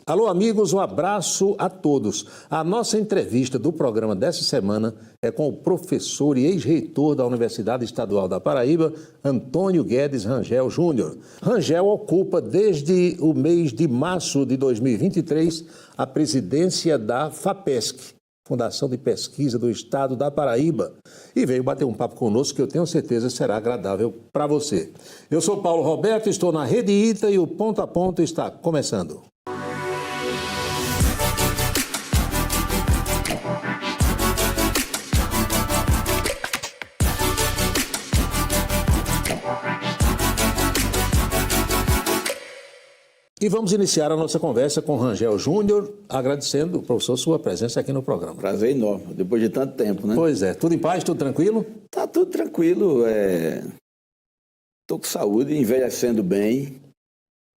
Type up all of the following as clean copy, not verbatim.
Alô, amigos, um abraço a todos. A nossa entrevista do programa dessa semana é com o professor e ex-reitor da Universidade Estadual da Paraíba, Antônio Guedes Rangel Júnior. Rangel ocupa desde o mês de março de 2023 a presidência da FAPESC, Fundação de Pesquisa do Estado da Paraíba, e veio bater um papo conosco que eu tenho certeza será agradável para você. Eu sou Paulo Roberto, estou na Rede ITA e o Ponto a Ponto está começando. E vamos iniciar a nossa conversa com Rangel Júnior, agradecendo, professor, sua presença aqui no programa. Prazer enorme, depois de tanto tempo, né? Pois é, tudo em paz, tudo tranquilo? Tá tudo tranquilo, tô com saúde, envelhecendo bem,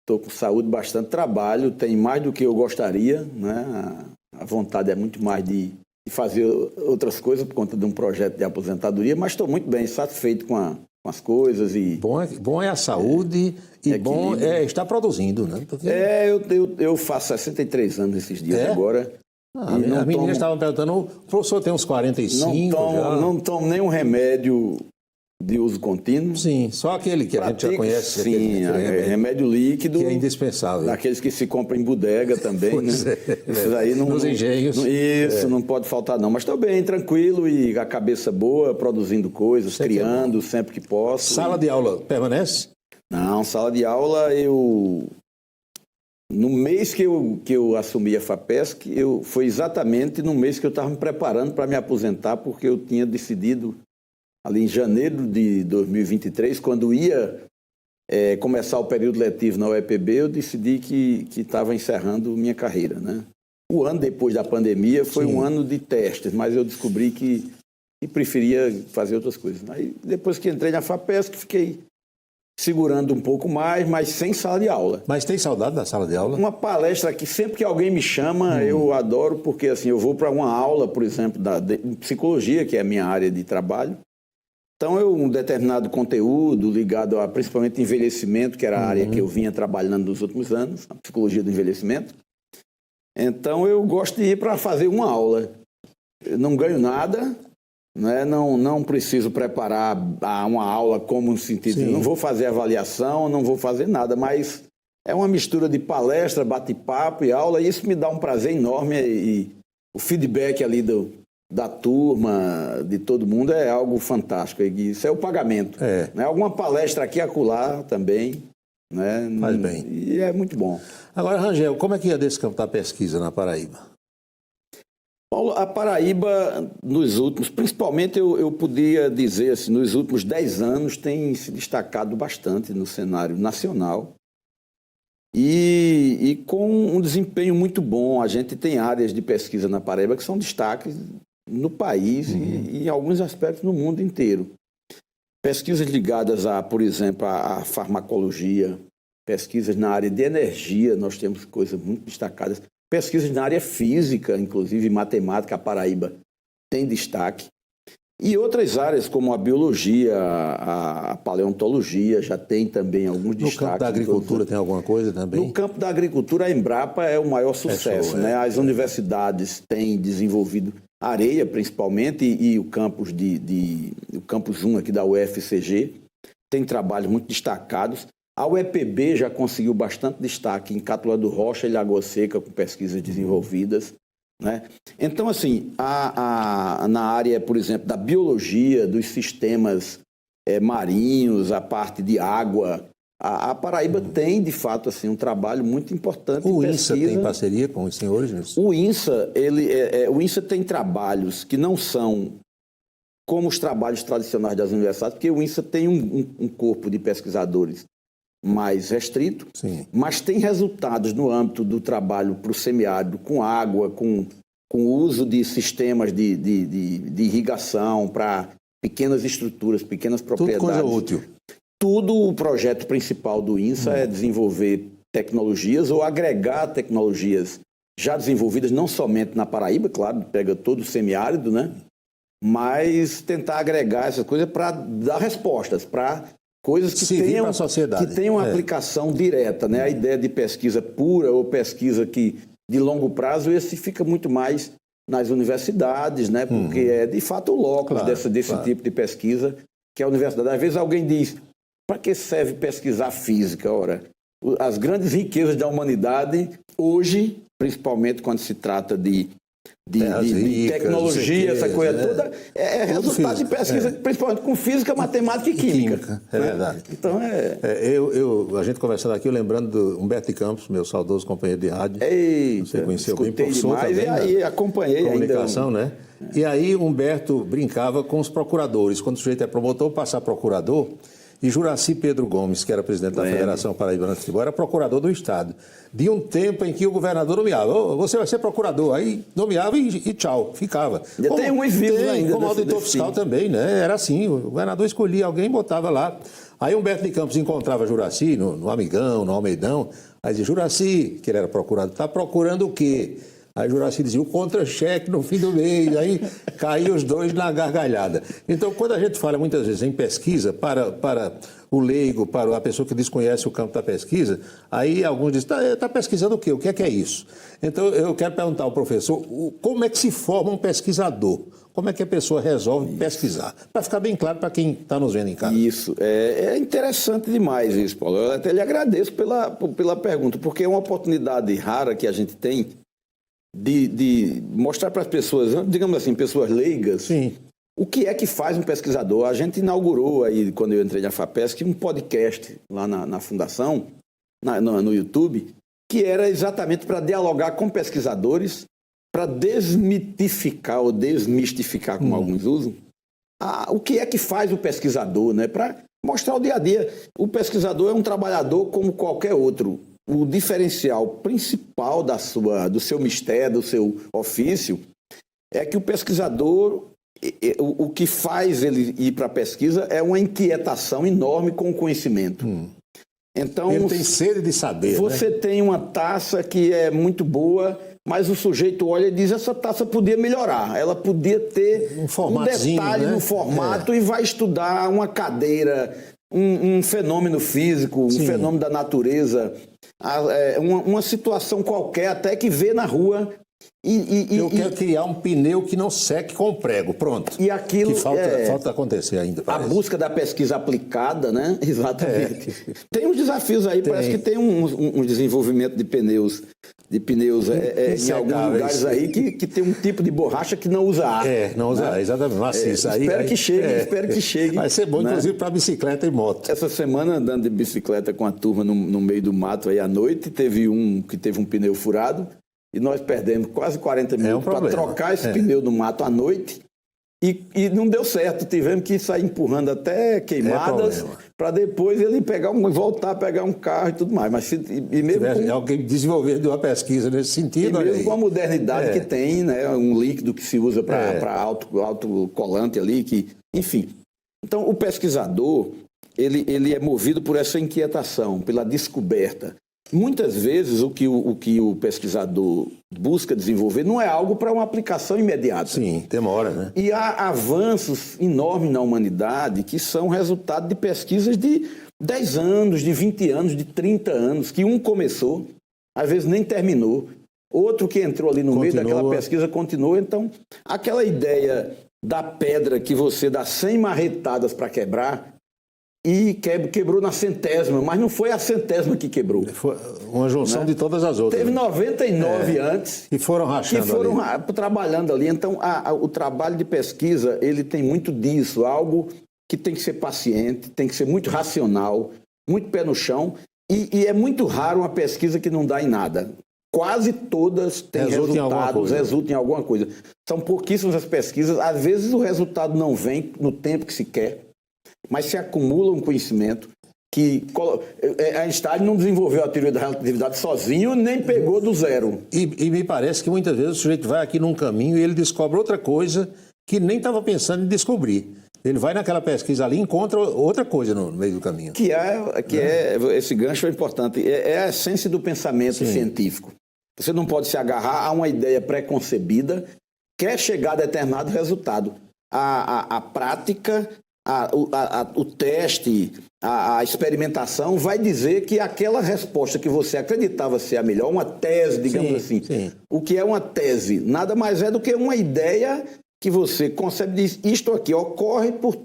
tô com saúde, bastante trabalho, tem mais do que eu gostaria, né? A vontade é muito mais de fazer outras coisas por conta de um projeto de aposentadoria, mas estou muito bem, satisfeito com as coisas e... Bom é a saúde e bom é estar produzindo, né? Porque... eu faço 63 anos esses dias agora. A menina estava perguntando, o professor tem uns 45 Não tomo nenhum remédio de uso contínuo. Sim, só aquele que a gente já conhece. Sim, remédio líquido. Que é indispensável. Daqueles que se compram em bodega também, pois né? Isso aí nos engenhos. Não pode faltar não. Mas estou bem, tranquilo e a cabeça boa, produzindo coisas, criando sempre que posso. Sala de aula permanece? Não, sala de aula no mês que eu assumi a FAPESC, foi exatamente no mês que eu estava me preparando para me aposentar, porque eu tinha decidido, ali em janeiro de 2023, quando ia começar o período letivo na UEPB, eu decidi que estava encerrando minha carreira, né? O ano depois da pandemia foi um ano de testes, mas eu descobri que preferia fazer outras coisas. Aí, depois que entrei na FAPESC, fiquei segurando um pouco mais, mas sem sala de aula. Mas tem saudade da sala de aula? Uma palestra que sempre que alguém me chama, eu adoro, porque assim, eu vou para uma aula, por exemplo, de psicologia, que é a minha área de trabalho. Então, um determinado conteúdo ligado a principalmente envelhecimento, que era a área que eu vinha trabalhando nos últimos anos, a psicologia do envelhecimento. Então, eu gosto de ir para fazer uma aula. Eu não ganho nada, né? Não preciso preparar uma aula como no sentido de não vou fazer avaliação, não vou fazer nada, mas é uma mistura de palestra, bate-papo e aula, e isso me dá um prazer enorme e o feedback ali da turma, de todo mundo, é algo fantástico. Isso é o pagamento. Né? Alguma palestra aqui e acolá também. Né? Faz bem. E é muito bom. Agora, Rangel, como é que ia descampar a pesquisa na Paraíba? Paulo, a Paraíba, nos últimos, principalmente eu podia dizer assim, nos últimos 10 anos, tem se destacado bastante no cenário nacional e com um desempenho muito bom. A gente tem áreas de pesquisa na Paraíba que são destaques no país e em alguns aspectos no mundo inteiro. Pesquisas ligadas por exemplo, à farmacologia, pesquisas na área de energia, nós temos coisas muito destacadas. Pesquisas na área física, inclusive matemática, a Paraíba tem destaque. E outras áreas, como a biologia, a paleontologia, já tem também alguns destaques. No campo da agricultura tem alguma coisa também? No campo da agricultura, a Embrapa é o maior sucesso. Né? As universidades têm desenvolvido areia, principalmente, e o campus o campus 1 aqui da UFCG tem trabalhos muito destacados. A UEPB já conseguiu bastante destaque em Catolé do Rocha e Lagoa Seca, com pesquisas desenvolvidas. Né? Então, assim, na área, por exemplo, da biologia, dos sistemas marinhos, a parte de água, a Paraíba tem, de fato, assim, um trabalho muito importante. O INSA tem parceria com os senhores nisso? O INSA, o INSA tem trabalhos que não são como os trabalhos tradicionais das universidades, porque o INSA tem um corpo de pesquisadores mais restrito, mas tem resultados no âmbito do trabalho para o semiárido, com água, com o uso de sistemas de irrigação para pequenas estruturas, pequenas propriedades. Tudo coisa útil. Tudo o projeto principal do INSA é desenvolver tecnologias ou agregar tecnologias já desenvolvidas, não somente na Paraíba, claro, pega todo o semiárido, né? Mas tentar agregar essas coisas para dar respostas, para Coisas que tenham, a sociedade. Que tenham aplicação direta, né? A ideia de pesquisa pura ou pesquisa que, de longo prazo, esse fica muito mais nas universidades, né? Porque é de fato o locus desse tipo de pesquisa, que é a universidade. Às vezes alguém diz, para que serve pesquisar física? Ora, as grandes riquezas da humanidade, hoje, principalmente quando se trata de tecnologia, essa coisa toda, é resultado de pesquisa, principalmente com física, matemática e química. É verdade. Então a gente conversando aqui, eu lembrando do Humberto de Campos, meu saudoso companheiro de rádio. Você conheceu bem, professor demais, também, e aí acompanhei comunicação, né? E aí Humberto brincava com os procuradores. Quando o sujeito é promotor, passa a procurador. E Juraci Pedro Gomes, que era presidente da Federação Paraibana de Futebol, era procurador do Estado. De um tempo em que o governador nomeava, você vai ser procurador, aí nomeava e tchau, ficava. Tem um vivo ainda. Como auditor fiscal também, né? Era assim, o governador escolhia alguém e botava lá. Aí Humberto de Campos encontrava Juraci no Amigão, no Almeidão, aí dizia, Juraci, que ele era procurador, está procurando o quê? Aí Juraci dizia, o contra-cheque no fim do mês, aí caíam os dois na gargalhada. Então, quando a gente fala muitas vezes em pesquisa, para o leigo, para a pessoa que desconhece o campo da pesquisa, aí alguns dizem, está pesquisando o quê? O que é isso? Então, eu quero perguntar ao professor, como é que se forma um pesquisador? Como é que a pessoa resolve pesquisar? Para ficar bem claro para quem está nos vendo em casa. Isso, é interessante demais isso, Paulo. Eu até lhe agradeço pela pergunta, porque é uma oportunidade rara que a gente tem de mostrar para as pessoas, digamos assim, pessoas leigas, Sim. O que é que faz um pesquisador. A gente inaugurou aí, quando eu entrei na FAPESC, um podcast lá na Fundação, no YouTube, que era exatamente para dialogar com pesquisadores, para desmitificar ou desmistificar, como alguns usam, o que é que faz o pesquisador, né? Para mostrar o dia a dia. O pesquisador é um trabalhador como qualquer outro. O diferencial principal do seu mistério, do seu ofício, é que o pesquisador, o que faz ele ir para a pesquisa é uma inquietação enorme com o conhecimento. Então, ele tem sede de saber. Você tem uma taça que é muito boa, mas o sujeito olha e diz, essa taça podia melhorar, ela podia ter um detalhe, né? No formato, e vai estudar uma cadeira, um fenômeno físico, um fenômeno da natureza, uma situação qualquer, até que vê na rua. Eu quero criar um pneu que não seque com prego, pronto. E aquilo que falta acontecer ainda. Parece. A busca da pesquisa aplicada, né? Exatamente. Tem uns desafios aí, parece que tem um desenvolvimento de pneus em alguns lugares aí que tem um tipo de borracha que não usa ar. Não usa ar, exatamente. Maciça. Espero que chegue. Vai ser bom, né? Inclusive, para bicicleta e moto. Essa semana, andando de bicicleta com a turma no meio do mato aí à noite, teve um pneu furado. E nós perdemos quase 40 minutos para trocar esse pneu do mato à noite e não deu certo. Tivemos que sair empurrando até queimadas para depois ele voltar a pegar um carro e tudo mais. Mas alguém desenvolver uma pesquisa nesse sentido. E mesmo com a modernidade que tem, né, um líquido que se usa para autocolante ali, enfim. Então, o pesquisador ele é movido por essa inquietação, pela descoberta. Muitas vezes o que o pesquisador busca desenvolver não é algo para uma aplicação imediata. Sim, demora, né? E há avanços enormes na humanidade que são resultado de pesquisas de 10 anos, de 20 anos, de 30 anos, que um começou, às vezes nem terminou, outro que entrou ali no meio daquela pesquisa continuou. Então, aquela ideia da pedra que você dá 100 marretadas para quebrar, e quebrou na 100ª, mas não foi a 100ª que quebrou. Foi uma junção de todas as outras. Teve 99 antes. E foram rachando. Que foram trabalhando ali. Então, o trabalho de pesquisa, ele tem muito disso. Algo que tem que ser paciente, tem que ser muito racional, muito pé no chão. E é muito raro uma pesquisa que não dá em nada. Quase todas têm resultados, resultam em alguma coisa. São pouquíssimas as pesquisas. Às vezes o resultado não vem no tempo que se quer, mas se acumula um conhecimento que Einstein não desenvolveu a teoria da relatividade sozinho, nem pegou do zero. E me parece que muitas vezes o sujeito vai aqui num caminho e ele descobre outra coisa que nem estava pensando em descobrir. Ele vai naquela pesquisa ali e encontra outra coisa no meio do caminho. Esse gancho é importante. É a essência do pensamento científico. Você não pode se agarrar a uma ideia pré-concebida, quer chegar a determinado resultado. A prática o teste, a experimentação vai dizer que aquela resposta que você acreditava ser a melhor, uma tese, digamos assim. Sim. O que é uma tese? Nada mais é do que uma ideia que você concebe e diz, isto aqui ocorre por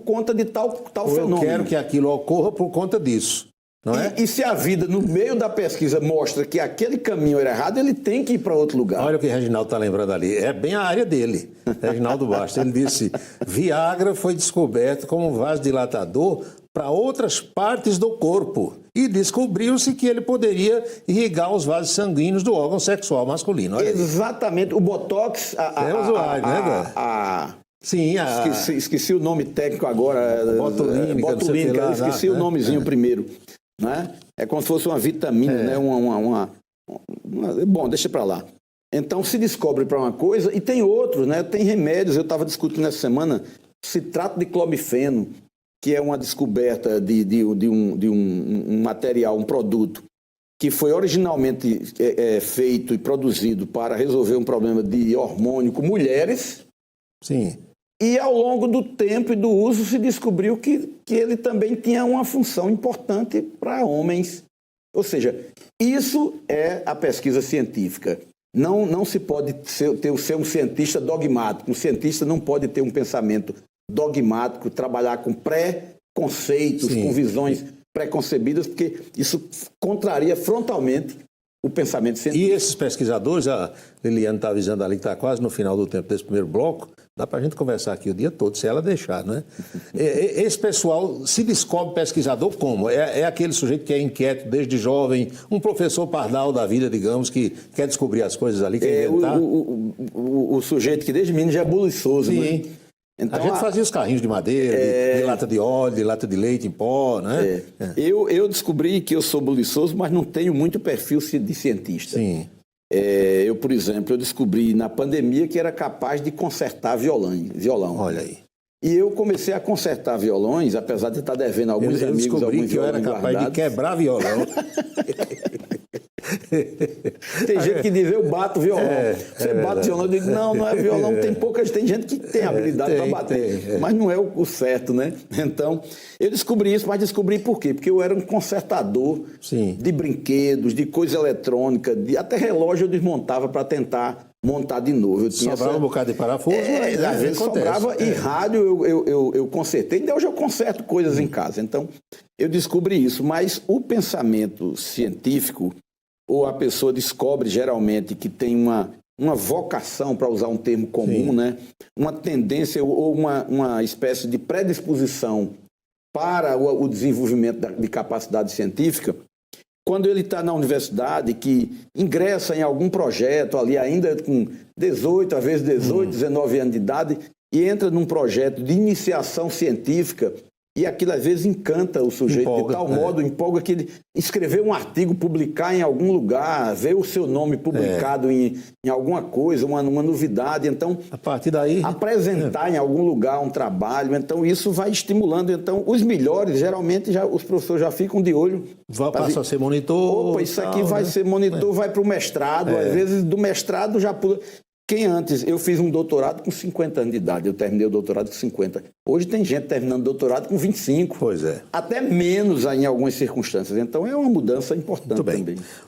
conta de tal fenômeno. Eu quero que aquilo ocorra por conta disso. Não é? E se a vida, no meio da pesquisa, mostra que aquele caminho era errado, ele tem que ir para outro lugar. Olha o que o Reginaldo está lembrando ali. É bem a área dele, Reginaldo Bastos. Ele disse, Viagra foi descoberto como vasodilatador para outras partes do corpo. E descobriu-se que ele poderia irrigar os vasos sanguíneos do órgão sexual masculino. Olha exatamente. O Botox... É usuário, né, cara? Sim, esqueci o nome técnico agora. Botulínica, esqueci o nomezinho primeiro. Né? É como se fosse uma vitamina, né? Bom, deixa para lá. Então se descobre para uma coisa e tem outros, né? Tem remédios. Eu estava discutindo essa semana citrato de clomifeno, que é uma descoberta de um material, um produto que foi originalmente feito e produzido para resolver um problema de hormônio com mulheres. Sim. E ao longo do tempo e do uso se descobriu que ele também tinha uma função importante para homens. Ou seja, isso é a pesquisa científica. Não se pode ser um cientista dogmático. Um cientista não pode ter um pensamento dogmático, trabalhar com pré-conceitos, com visões preconcebidas, porque isso contraria frontalmente o pensamento científico. E esses pesquisadores, a Liliane está avisando ali que está quase no final do tempo desse primeiro bloco, dá para a gente conversar aqui o dia todo, se ela deixar, né? Esse pessoal se descobre pesquisador como? É aquele sujeito que é inquieto desde jovem, um professor pardal da vida, digamos, que quer descobrir as coisas ali, quer inventar? O sujeito que desde menino já é buliçoso, né? Então, a gente fazia os carrinhos de madeira, de lata de óleo, de lata de leite em pó, né? Eu descobri que eu sou buliçoso, mas não tenho muito perfil de cientista. Sim. Eu, por exemplo, descobri na pandemia que era capaz de consertar violão. Olha aí. E eu comecei a consertar violões, apesar de estar devendo alguns amigos alguns violões guardados. Eu era capaz de quebrar violão. Tem gente que diz, eu bato violão. Você bate violão, eu digo, não é violão. Tem gente que tem habilidade para bater, mas não é o certo, né? Então, eu descobri isso, mas descobri por quê? Porque eu era um consertador de brinquedos, de coisa eletrônica, até relógio eu desmontava para tentar montar de novo. Sobrava um bocado de parafuso, mas às vezes sobrava, e rádio eu consertei, e hoje eu conserto coisas em casa. Então, eu descobri isso, mas o pensamento científico, ou a pessoa descobre geralmente que tem uma vocação, para usar um termo comum, né? Uma tendência ou uma espécie de predisposição para o desenvolvimento de capacidade científica, quando ele está na universidade, que ingressa em algum projeto ali ainda com 18, às vezes 18, 19 anos de idade, e entra num projeto de iniciação científica, e aquilo às vezes encanta o sujeito de tal modo, empolga que ele escrever um artigo, publicar em algum lugar, ver o seu nome publicado em alguma coisa, uma novidade. Então, a partir daí, apresentar em algum lugar um trabalho. Então, isso vai estimulando. Então, os melhores, geralmente, os professores já ficam de olho. Passa a ser monitor. Opa, isso aqui vai ser monitor, vai para o mestrado. Às vezes, do mestrado já pula. Quem antes, eu fiz um doutorado com 50 anos de idade, eu terminei o doutorado com 50. Hoje tem gente terminando doutorado com 25. Pois é. Até menos em algumas circunstâncias. Então é uma mudança importante também.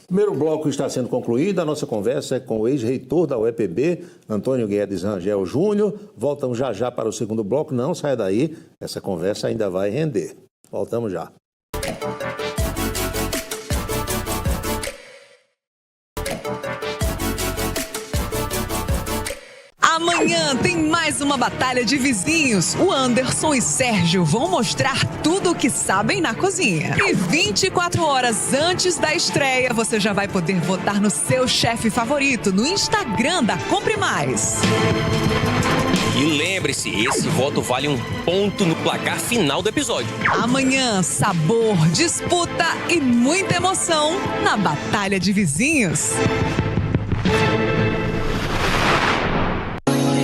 O primeiro bloco está sendo concluído, a nossa conversa é com o ex-reitor da UEPB, Antônio Guedes Rangel Júnior. Voltamos já para o segundo bloco, não saia daí, essa conversa ainda vai render. Voltamos já. Amanhã tem mais uma batalha de vizinhos. O Anderson e Sérgio vão mostrar tudo o que sabem na cozinha. E 24 horas antes da estreia, você já vai poder votar no seu chefe favorito no Instagram da Compre Mais. E lembre-se, esse voto vale 1 ponto no placar final do episódio. Amanhã, sabor, disputa e muita emoção na Batalha de Vizinhos.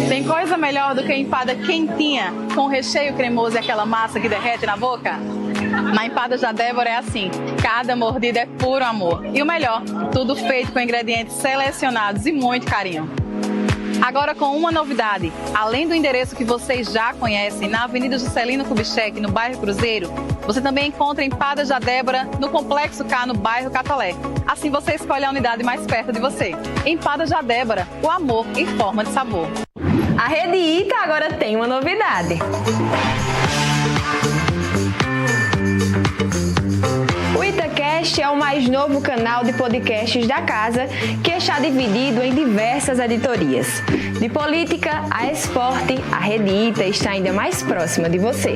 Tem coisa melhor do que empada quentinha, com recheio cremoso e aquela massa que derrete na boca? Na Empadas da Débora é assim, cada mordida é puro amor. E o melhor, tudo feito com ingredientes selecionados e muito carinho. Agora com uma novidade, além do endereço que vocês já conhecem, na Avenida Juscelino Kubitschek, no bairro Cruzeiro, você também encontra Empadas da Débora, no Complexo K, no bairro Catolé. Assim você escolhe a unidade mais perto de você. Empadas da Débora, o amor em forma de sabor. A Rede Ita agora tem uma novidade. O Itacast é o mais novo canal de podcasts da casa, que está dividido em diversas editorias. De política a esporte, a Rede Ita está ainda mais próxima de você.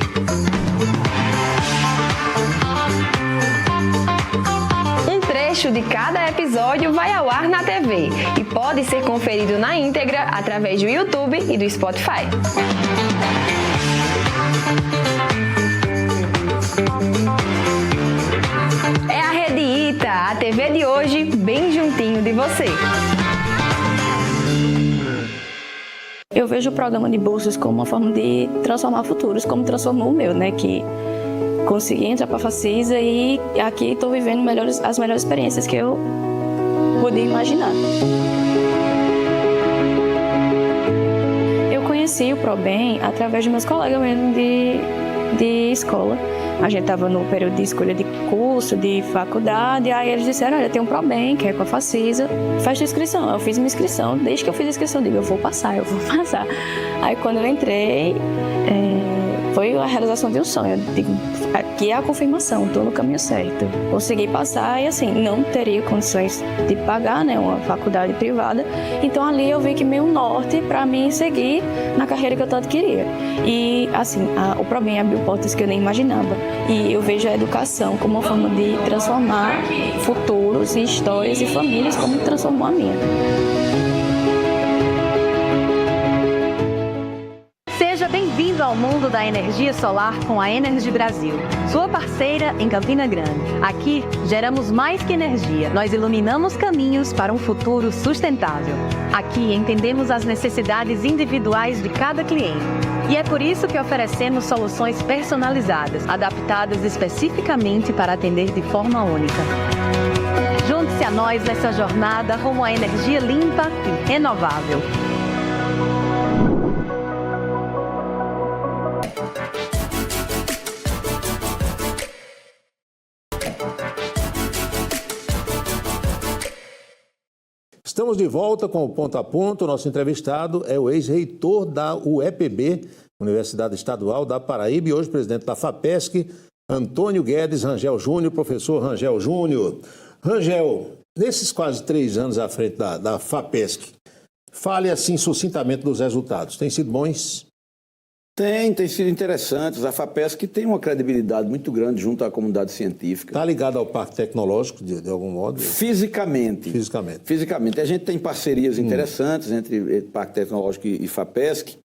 Um trecho de cada episódio vai ao ar na TV e pode ser conferido na íntegra através do YouTube e do Spotify. É a Rede Ita, a TV de hoje, bem juntinho de você. Eu vejo o programa de bolsas como uma forma de transformar futuros, como transformou o meu, né? Que consegui entrar para a Facisa e aqui estou vivendo as melhores experiências que eu podia imaginar. Eu conheci o ProBem através de meus colegas mesmo de escola. A gente estava no período de escolha de curso, de faculdade, aí eles disseram, olha, tem um ProBem, que é com a Facisa, faz sua inscrição. Eu fiz minha inscrição, desde que eu fiz a inscrição, eu digo, eu vou passar. Aí quando eu entrei, foi a realização de um sonho. Eu digo, aqui é a confirmação, estou no caminho certo. Consegui passar e assim, não teria condições de pagar, né, uma faculdade privada. Então ali eu vi que meio norte para mim seguir na carreira que eu tanto queria. E assim, o ProBem abriu portas que eu nem imaginava. E eu vejo a educação como uma forma de transformar futuros e histórias e famílias como transformou a minha. Seja bem-vindo ao mundo da energia solar com a Energy Brasil, sua parceira em Campina Grande. Aqui, geramos mais que energia, nós iluminamos caminhos para um futuro sustentável. Aqui, entendemos as necessidades individuais de cada cliente. E é por isso que oferecemos soluções personalizadas, adaptadas especificamente para atender de forma única. Junte-se a nós nessa jornada rumo à energia limpa e renovável. Estamos de volta com o Ponto a Ponto. Nosso entrevistado é o ex-reitor da UEPB, Universidade Estadual da Paraíba, e hoje presidente da FAPESC, Antônio Guedes Rangel Júnior, professor Rangel Júnior. Rangel, nesses quase 3 anos à frente da FAPESC, fale assim sucintamente dos resultados. Têm sido bons? Tem sido interessantes. A FAPESC tem uma credibilidade muito grande junto à comunidade científica. Está ligado ao Parque Tecnológico, de algum modo? Fisicamente. A gente tem parcerias interessantes entre Parque Tecnológico e FAPESC,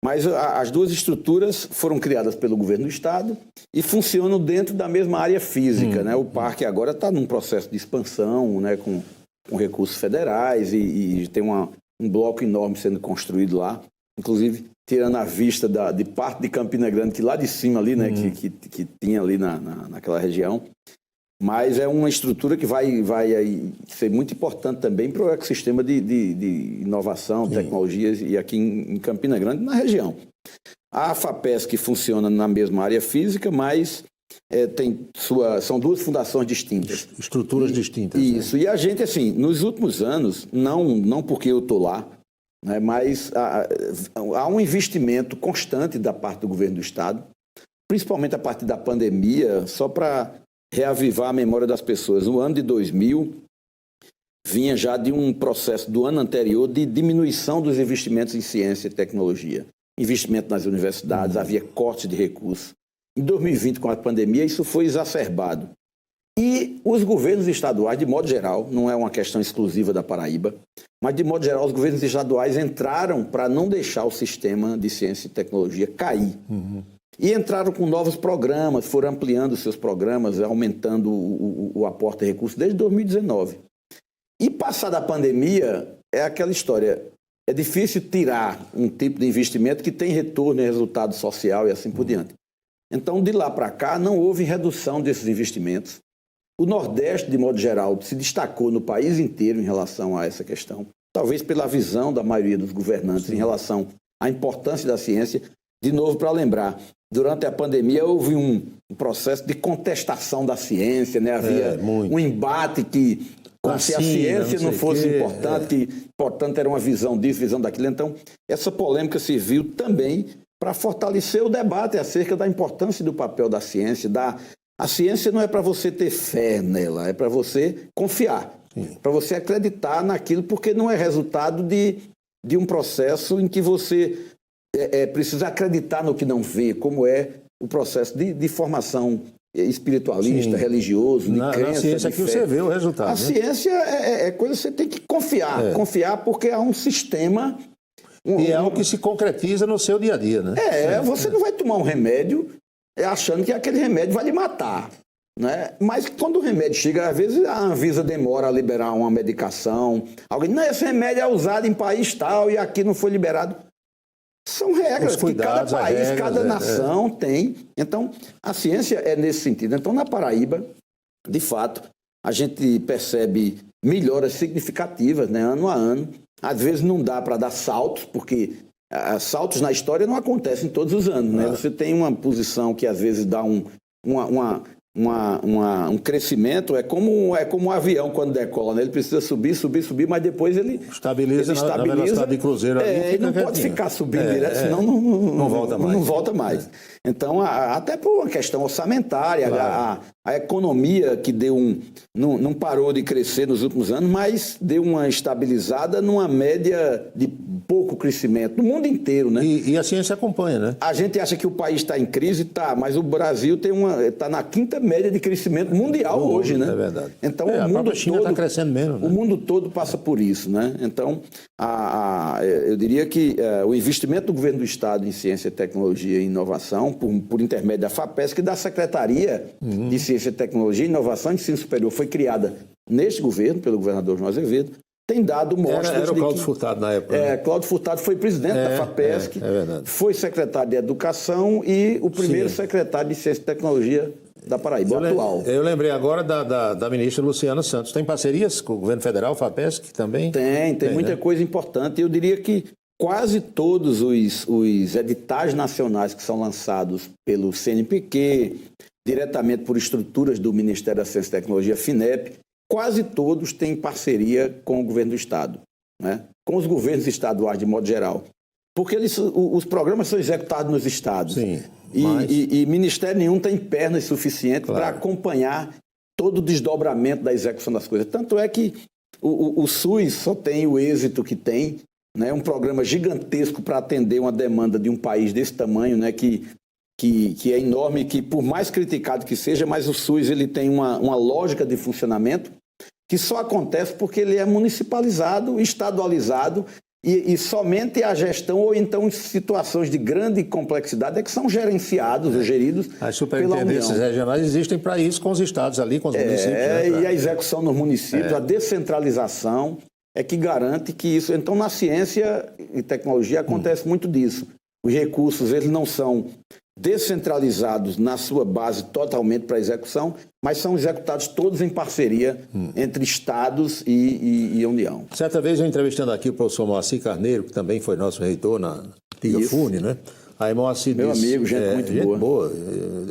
mas as duas estruturas foram criadas pelo governo do Estado e funcionam dentro da mesma área física. Né? O parque agora está num processo de expansão, né, com recursos federais e tem um bloco enorme sendo construído lá. Inclusive, tirando a vista de parte de Campina Grande, que lá de cima ali, né, que tinha ali naquela região. Mas é uma estrutura que vai aí ser muito importante também para o ecossistema de inovação, tecnologias, e aqui em Campina Grande, na região. A FAPESC funciona na mesma área física, mas são duas fundações distintas. Estruturas distintas. Isso. Né? E a gente, assim, nos últimos anos, não porque eu estou lá, né, mas há um investimento constante da parte do governo do Estado, principalmente a partir da pandemia, só para reavivar a memória das pessoas. No ano de 2000, vinha já de um processo do ano anterior de diminuição dos investimentos em ciência e tecnologia. Investimento nas universidades, havia cortes de recursos. Em 2020, com a pandemia, isso foi exacerbado. E os governos estaduais, de modo geral, não é uma questão exclusiva da Paraíba, mas de modo geral os governos estaduais entraram para não deixar o sistema de ciência e tecnologia cair. E entraram com novos programas, foram ampliando seus programas, aumentando o aporte de recursos desde 2019. E passada a pandemia, é aquela história, é difícil tirar um tipo de investimento que tem retorno e resultado social e assim por diante. Então, de lá para cá, não houve redução desses investimentos. O Nordeste, de modo geral, se destacou no país inteiro em relação a essa questão, talvez pela visão da maioria dos governantes em relação à importância da ciência. De novo, para lembrar, durante a pandemia houve um processo de contestação da ciência, né? Havia um embate que, como se a ciência não fosse importante, que importante era uma visão disso, visão daquilo. Então, essa polêmica serviu também para fortalecer o debate acerca da importância do papel da ciência. A ciência não é para você ter fé nela, é para você confiar, para você acreditar naquilo, porque não é resultado de um processo em que você precisa acreditar no que não vê, como é o processo de formação espiritualista, religioso, de crença. Na ciência que você vê o resultado. A ciência é coisa que você tem que confiar. Confiar porque há um sistema... E é algo que se concretiza no seu dia a dia, né? Você não vai tomar um remédio achando que aquele remédio vai lhe matar, né? Mas quando o remédio chega, às vezes a Anvisa demora a liberar uma medicação. Alguém, não, esse remédio é usado em país tal e aqui não foi liberado. São regras que cada país, cada nação tem. Então, a ciência é nesse sentido. Então, na Paraíba, de fato, a gente percebe melhoras significativas, né, ano a ano. Às vezes não dá para dar saltos, porque saltos na história não acontecem todos os anos, né? Você tem uma posição que às vezes dá um crescimento, é como um avião quando decola, né? Ele precisa subir, mas depois ele estabiliza na velocidade de cruzeiro. Ele não pode ficar subindo direto, senão não volta mais. Então, até por uma questão orçamentária, a economia que não parou de crescer nos últimos anos, mas deu uma estabilizada numa média de pouco crescimento no mundo inteiro, né? E a ciência acompanha, né? A gente acha que o país está em crise, mas o Brasil está na quinta média de crescimento mundial hoje, né? É verdade. Então, a própria China está crescendo menos, né? O mundo todo passa por isso, né? Então, eu diria que o investimento do governo do Estado em ciência, tecnologia e inovação, por intermédio da FAPESC e da Secretaria de Ciência, Tecnologia, Inovação e Ensino Superior, foi criada neste governo, pelo governador João Azevedo, tem dado mostras era o Cláudio Furtado na época. Né? Cláudio Furtado foi presidente da FAPESC, foi secretário de Educação e o primeiro secretário de Ciência e Tecnologia da Paraíba, atual. Eu lembrei agora da ministra Luciana Santos. Tem parcerias com o governo federal, FAPESC também? Tem muita coisa importante. Eu diria que quase todos os editais nacionais que são lançados pelo CNPq, diretamente por estruturas do Ministério da Ciência e Tecnologia, FINEP, quase todos têm parceria com o governo do Estado, né? Com os governos estaduais, de modo geral. Porque os programas são executados nos estados. E ministério nenhum tem pernas suficientes para acompanhar todo o desdobramento da execução das coisas. Tanto é que o SUS só tem o êxito que tem, né? Um programa gigantesco para atender uma demanda de um país desse tamanho, né? Que é enorme, que por mais criticado que seja, mas o SUS ele tem uma lógica de funcionamento que só acontece porque ele é municipalizado, estadualizado e somente a gestão ou então situações de grande complexidade é que são gerenciados ou geridos pela União. As superintendências regionais existem para isso com os estados ali, com os municípios. Né? E a execução nos municípios, a descentralização é que garante que isso... Então, na ciência e tecnologia acontece muito disso. Os recursos, eles não são descentralizados na sua base totalmente para execução, mas são executados todos em parceria entre estados e União. Certa vez eu entrevistando aqui o professor Moacir Carneiro, que também foi nosso reitor na antiga FUNE, né? Aí Moacir Meu amigo, gente muito boa.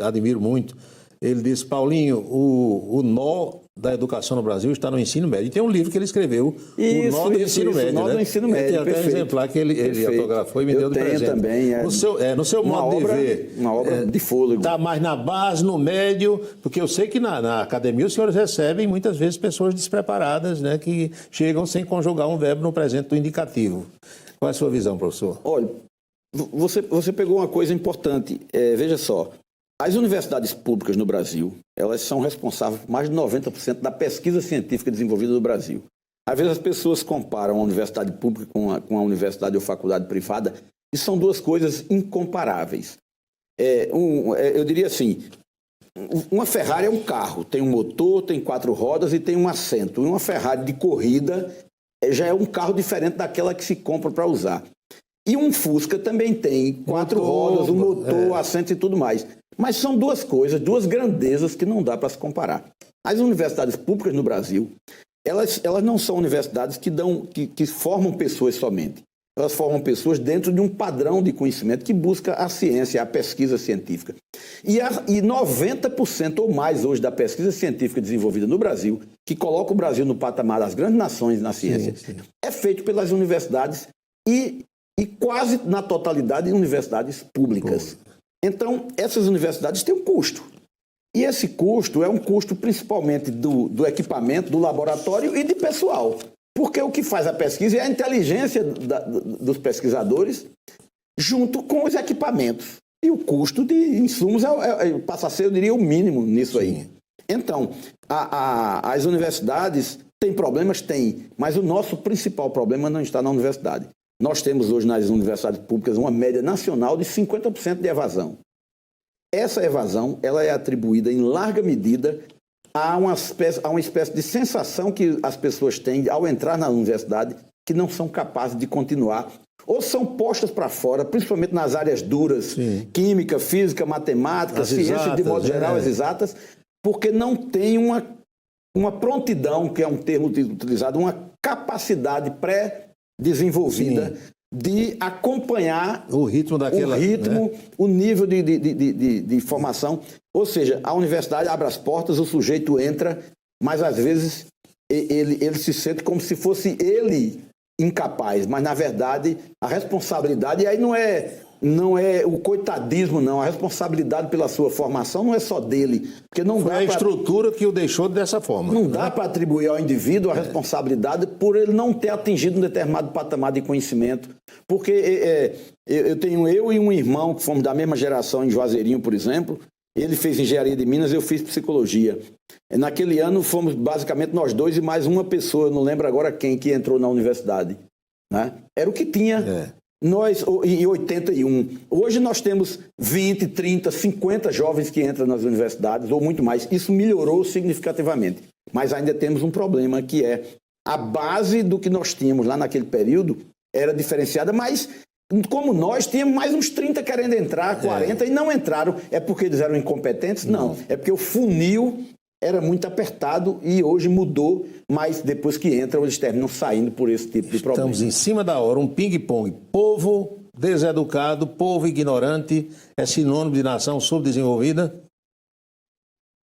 Admiro muito. Ele disse, Paulinho, o nó da educação no Brasil está no ensino médio. E tem um livro que ele escreveu, O Nó do Ensino Médio. O Nó do Ensino Médio, tem até um exemplar que ele autografou e me deu de presente. Eu tenho também. No seu modo de ver, uma obra de fôlego. Está mais na base, no médio, porque eu sei que na academia os senhores recebem muitas vezes pessoas despreparadas, né, que chegam sem conjugar um verbo no presente do indicativo. Qual é a sua visão, professor? Olha, você pegou uma coisa importante. Veja só. As universidades públicas no Brasil, elas são responsáveis por mais de 90% da pesquisa científica desenvolvida no Brasil. Às vezes as pessoas comparam a universidade pública com a universidade ou faculdade privada e são duas coisas incomparáveis. Eu diria assim, uma Ferrari é um carro, tem um motor, tem 4 rodas e tem um assento. Uma Ferrari de corrida já é um carro diferente daquela que se compra para usar. E um Fusca também tem 4 rodas, um motor, assento e tudo mais. Mas são duas coisas, duas grandezas que não dá para se comparar. As universidades públicas no Brasil, elas não são universidades que formam pessoas somente. Elas formam pessoas dentro de um padrão de conhecimento que busca a ciência, a pesquisa científica. E 90% ou mais hoje da pesquisa científica desenvolvida no Brasil, que coloca o Brasil no patamar das grandes nações na ciência, é feito pelas universidades e quase na totalidade em universidades públicas. Então, essas universidades têm um custo. E esse custo é um custo principalmente do equipamento, do laboratório e de pessoal. Porque o que faz a pesquisa é a inteligência dos pesquisadores junto com os equipamentos. E o custo de insumos passa a ser, eu diria, o mínimo nisso aí. Então, as universidades têm problemas? Tem. Mas o nosso principal problema não está na universidade. Nós temos hoje nas universidades públicas uma média nacional de 50% de evasão. Essa evasão ela é atribuída em larga medida a uma espécie de sensação que as pessoas têm ao entrar na universidade que não são capazes de continuar ou são postas para fora, principalmente nas áreas duras, química, física, matemática, ciência de modo geral, as exatas, porque não tem uma prontidão, que é um termo utilizado, uma capacidade pré-desenvolvida de acompanhar o ritmo daquela, o nível de formação. Ou seja, a universidade abre as portas, o sujeito entra, mas às vezes ele se sente como se fosse ele incapaz. Mas, na verdade, a responsabilidade, e aí não é o coitadismo, não. A responsabilidade pela sua formação não é só dele. Porque não Foi dá a estrutura que o deixou dessa forma. Não dá para atribuir ao indivíduo a responsabilidade por ele não ter atingido um determinado patamar de conhecimento. Porque eu e um irmão que fomos da mesma geração em Juazeirinho, por exemplo. Ele fez engenharia de Minas, eu fiz psicologia. Naquele ano fomos basicamente nós dois e mais uma pessoa, eu não lembro agora quem, que entrou na universidade. Né? Era o que tinha. Nós, em 81. Hoje nós temos 20, 30, 50 jovens que entram nas universidades, ou muito mais. Isso melhorou significativamente. Mas ainda temos um problema, que é a base do que nós tínhamos lá naquele período era diferenciada, mas como nós tínhamos mais uns 30 querendo entrar, 40 e não entraram. É porque eles eram incompetentes? Não. É porque o funil era muito apertado e hoje mudou, mas depois que entram, eles terminam saindo por esse tipo de problema. Estamos em cima da hora, um ping-pong. Povo deseducado, povo ignorante, é sinônimo de nação subdesenvolvida?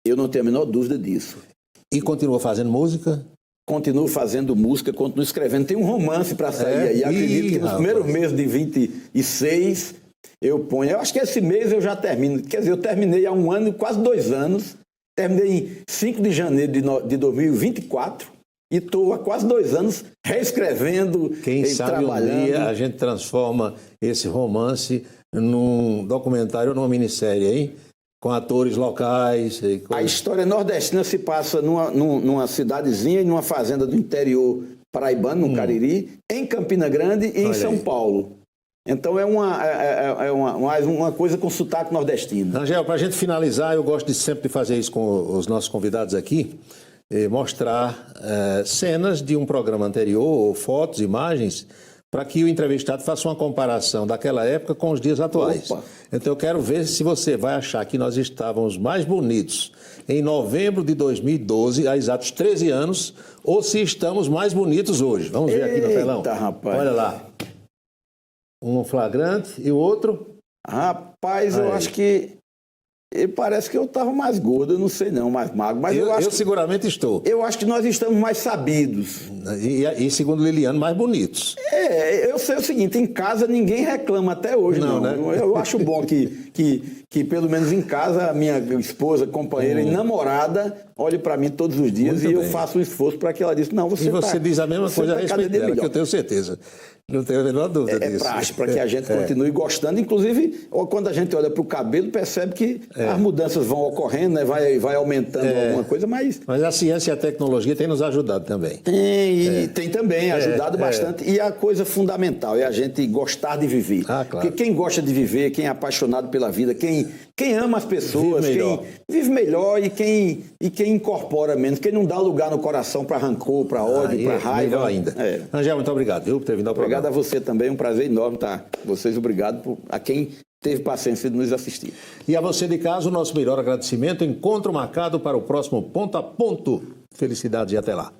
Eu não tenho a menor dúvida disso. E continua fazendo música? Continuo fazendo música, continuo escrevendo. Tem um romance para sair aí. Acredito que nos primeiros meses de 26 eu ponho. Eu acho que esse mês eu já termino. Quer dizer, eu terminei há 1 ano, quase 2 anos. Terminei em 5 de janeiro de 2024 e estou há quase 2 anos reescrevendo, Quem sabe trabalhando. Um dia a gente transforma esse romance num documentário ou numa minissérie, hein? Com atores locais. A história nordestina se passa numa cidadezinha e numa fazenda do interior paraibano, no Cariri, em Campina Grande e em São Paulo. Então é uma coisa com sotaque nordestino. Angel, para a gente finalizar, eu gosto sempre de fazer isso com os nossos convidados aqui, mostrar cenas de um programa anterior, ou fotos, imagens, para que o entrevistado faça uma comparação daquela época com os dias atuais. Opa. Então eu quero ver se você vai achar que nós estávamos mais bonitos em novembro de 2012, há exatos 13 anos, ou se estamos mais bonitos hoje. Vamos ver aqui no telão. Eita, rapaz. Olha lá. Um flagrante e o outro? Rapaz, eu acho que... Parece que eu estava mais gordo, eu não sei não, mais magro. Mas eu acho que, seguramente estou. Eu acho que nós estamos mais sabidos. E segundo Liliano, mais bonitos. Eu sei o seguinte, em casa ninguém reclama até hoje, não. Né? Eu acho bom que pelo menos em casa a minha esposa, companheira e namorada olhe para mim todos os dias. Muito e bem. Eu faço um esforço para que ela diz, não, você diz a mesma coisa a respeito dela, que eu tenho certeza. Não tenho a menor dúvida disso. É prático para que a gente continue gostando. Inclusive, quando a gente olha para o cabelo, percebe que as mudanças vão ocorrendo, né? vai aumentando alguma coisa, mas... Mas a ciência e a tecnologia têm nos ajudado também. Tem também ajudado bastante. E a coisa fundamental é a gente gostar de viver. Claro. Porque quem gosta de viver, quem é apaixonado pela vida, quem ama as pessoas, quem vive melhor e quem incorpora menos, quem não dá lugar no coração para rancor, para ódio, para raiva. Melhor ainda. Angel, muito obrigado por ter vindo ao programa. Obrigado a você também, um prazer enorme estar. Vocês, obrigado a quem teve paciência de nos assistir. E a você de casa, o nosso melhor agradecimento. Encontro marcado para o próximo Ponto a Ponto. Felicidades e até lá.